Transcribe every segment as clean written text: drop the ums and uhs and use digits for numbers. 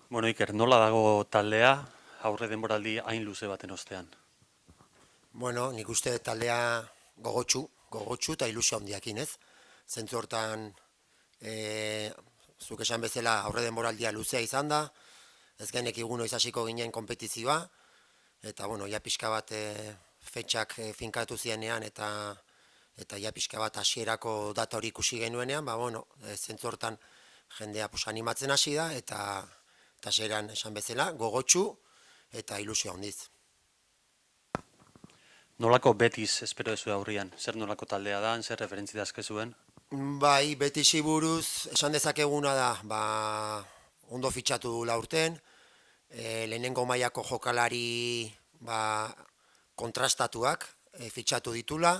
Bueno, Iker, nola dago taldea aurre denboraldi hain luze baten ostean? Bueno, nik uste taldea gogotsu eta ilusio handiakin, ez? Zentzu hortan, e, zuk esan bezala aurre denboraldia luzea izan da, ez genekigu noiz hasiko ginen konpetizioa, eta bueno, ja pixka bat fetxak finkatu zienean eta ja pixka bat hasierako data hori ikusi genuenean, ba bueno, zentzu hortan jendea pues, animatzen hasi da eta hasieran esan bezala gogotsu eta ilusio handiz. Nolako Betis espero duzu aurrian? Zer nolako taldea da, zer referentzi dazkezuen? Bai, Betisi buruz esan dezakeguna da, ba, ondo fitxatu du aurten, lehenengo mailako jokalari ba, kontrastatuak fitxatu ditula,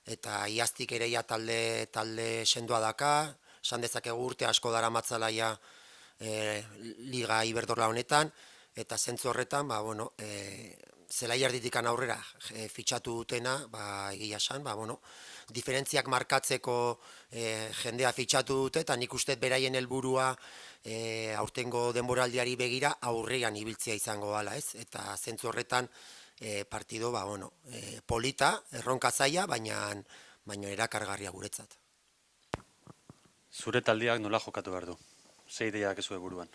eta iaztik ere ja talde sendoa daka, esan dezakegu urte asko dara matzalaia Liga Iberdrola honetan, eta zentzu horretan, ba, bueno, zelai erditikan aurrera fitxatu dutena, ba, egia esan, ba, bueno, diferentziak markatzeko jendea fitxatu dute, eta nik uste beraien helburua aurtengo denboraldiari begira aurrean ibiltzea izango dela, ez? Eta zentzu horretan partido, ba, bueno, polita, erronka zaila, baina erakargarria guretzat. Zure taldeak nola jokatu behar du? Ze ideiak ezue buruan?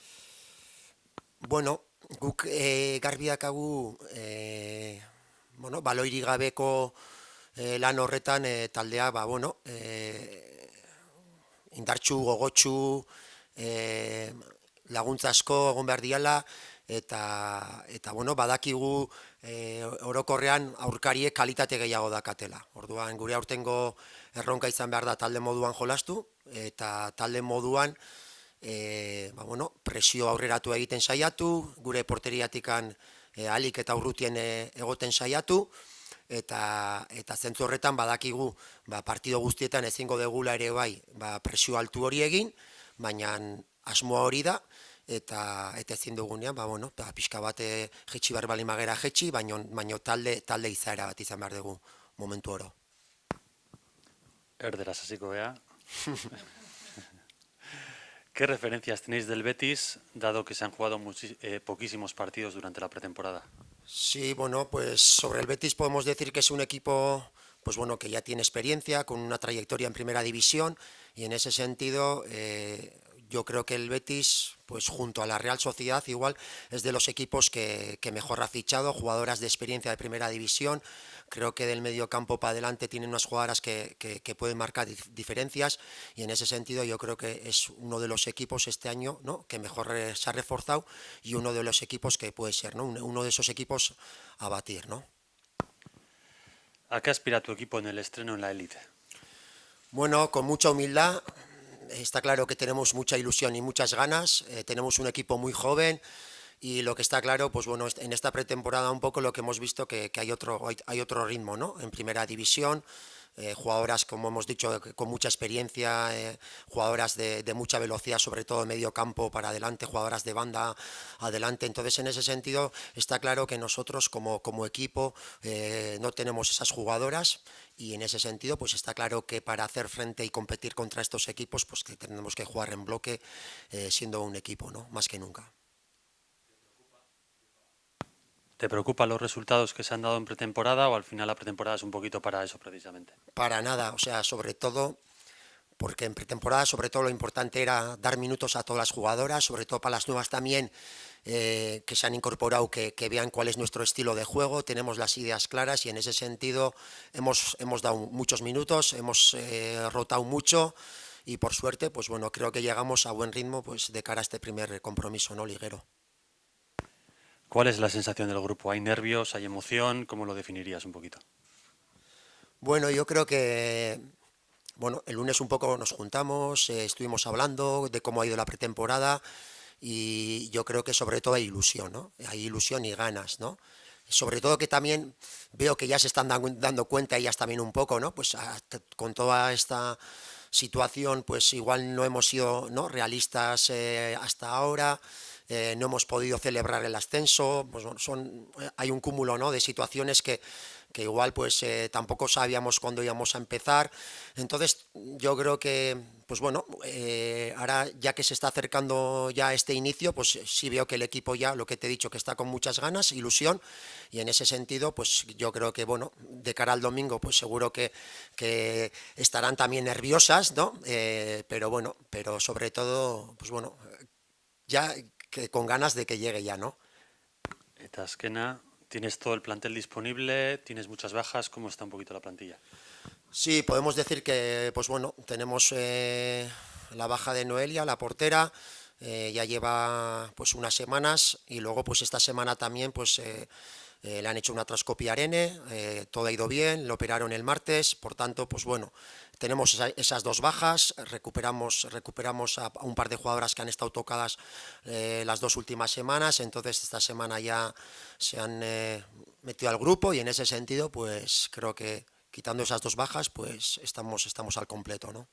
Bueno, guk garbi dakagu bueno, baloirik gabeko lan horretan taldea, ba, bueno, indartxu, gogotsu, laguntza asko egon behar diala, eta bueno, badakigu orokorrean aurkariek kalitate gehiago dakatela. Orduan, gure aurtengo erronka izan behar da talde moduan jolastu, eta talde moduan ba, bueno, presio aurreratu egiten saiatu, gure porteriatikan alik eta urrutien egoten saiatu, eta zentzu horretan badakigu ba, partido guztietan ezingo degula ere bai ba, presio altu hori egin, baina asmoa hori da, eta ezin dugunean, ba, bueno, ba, pixka bat jetxi behar bali magera jetxi, baina talde izaera bat izan behar dugu momentu oro. Erderaz hasiko gea. ¿Qué referencias tenéis del Betis, dado que se han jugado poquísimos partidos durante la pretemporada? Sí, bueno, pues sobre el Betis podemos decir que es un equipo pues bueno, que ya tiene experiencia, con una trayectoria en primera división, y en ese sentido yo creo que el Betis, pues junto a la Real Sociedad, igual es de los equipos que mejor ha fichado, jugadoras de experiencia de primera división. Creo que del medio campo para adelante tienen unas jugadoras que pueden marcar diferencias, y en ese sentido yo creo que es uno de los equipos este año, ¿no?, que mejor se ha reforzado, y uno de los equipos que puede ser, ¿no?, uno de esos equipos a batir, ¿no? ¿A qué aspira tu equipo en el estreno en la élite? Bueno, con mucha humildad. Está claro que tenemos mucha ilusión y muchas ganas. Tenemos un equipo muy joven, y lo que está claro, pues bueno, en esta pretemporada un poco lo que hemos visto que hay otro ritmo, ¿no?, en primera división. Jugadoras, como hemos dicho, con mucha experiencia, jugadoras de mucha velocidad, sobre todo en medio campo para adelante, jugadoras de banda adelante. Entonces, en ese sentido, está claro que nosotros como equipo no tenemos esas jugadoras, y en ese sentido, pues está claro que para hacer frente y competir contra estos equipos, pues que tenemos que jugar en bloque, siendo un equipo, ¿no?, más que nunca. ¿Te preocupan los resultados que se han dado en pretemporada o al final la pretemporada es un poquito para eso precisamente? Para nada, o sea, sobre todo porque en pretemporada sobre todo lo importante era dar minutos a todas las jugadoras, sobre todo para las nuevas también que se han incorporado, que vean cuál es nuestro estilo de juego, tenemos las ideas claras, y en ese sentido hemos dado muchos minutos, hemos rotado mucho, y por suerte, pues bueno, creo que llegamos a buen ritmo pues de cara a este primer compromiso, ¿no?, liguero. ¿Cuál es la sensación del grupo? ¿Hay nervios? ¿Hay emoción? ¿Cómo lo definirías un poquito? Bueno, yo creo que bueno, el lunes un poco nos juntamos, estuvimos hablando de cómo ha ido la pretemporada, y yo creo que sobre todo hay ilusión, ¿no? Hay ilusión y ganas, ¿no? Sobre todo que también veo que ya se están dando cuenta ellas también un poco, ¿no? Pues con toda esta situación, pues igual no hemos sido, ¿no?, realistas hasta ahora, no hemos podido celebrar el ascenso, pues hay un cúmulo, ¿no?, de situaciones que igual pues tampoco sabíamos cuándo íbamos a empezar. Entonces yo creo que, pues bueno, ahora ya que se está acercando ya este inicio, pues sí veo que el equipo ya, lo que te he dicho, que está con muchas ganas, ilusión, y en ese sentido, pues yo creo que, bueno, de cara al domingo, pues seguro que estarán también nerviosas, ¿no? Pero bueno, pero sobre todo, pues bueno, ya que con ganas de que llegue ya, ¿no? Eta azkena, tienes todo el plantel disponible, tienes muchas bajas, ¿cómo está un poquito la plantilla? Sí, podemos decir que, pues bueno, tenemos la baja de Noelia, la portera, ya lleva pues unas semanas y luego pues esta semana también pues le han hecho una trascopia arene, todo ha ido bien, lo operaron el martes, por tanto pues bueno, tenemos esas dos bajas, recuperamos a un par de jugadoras que han estado tocadas las dos últimas semanas, entonces esta semana ya se han metido al grupo y en ese sentido pues creo que quitando esas dos bajas, pues estamos al completo, ¿no?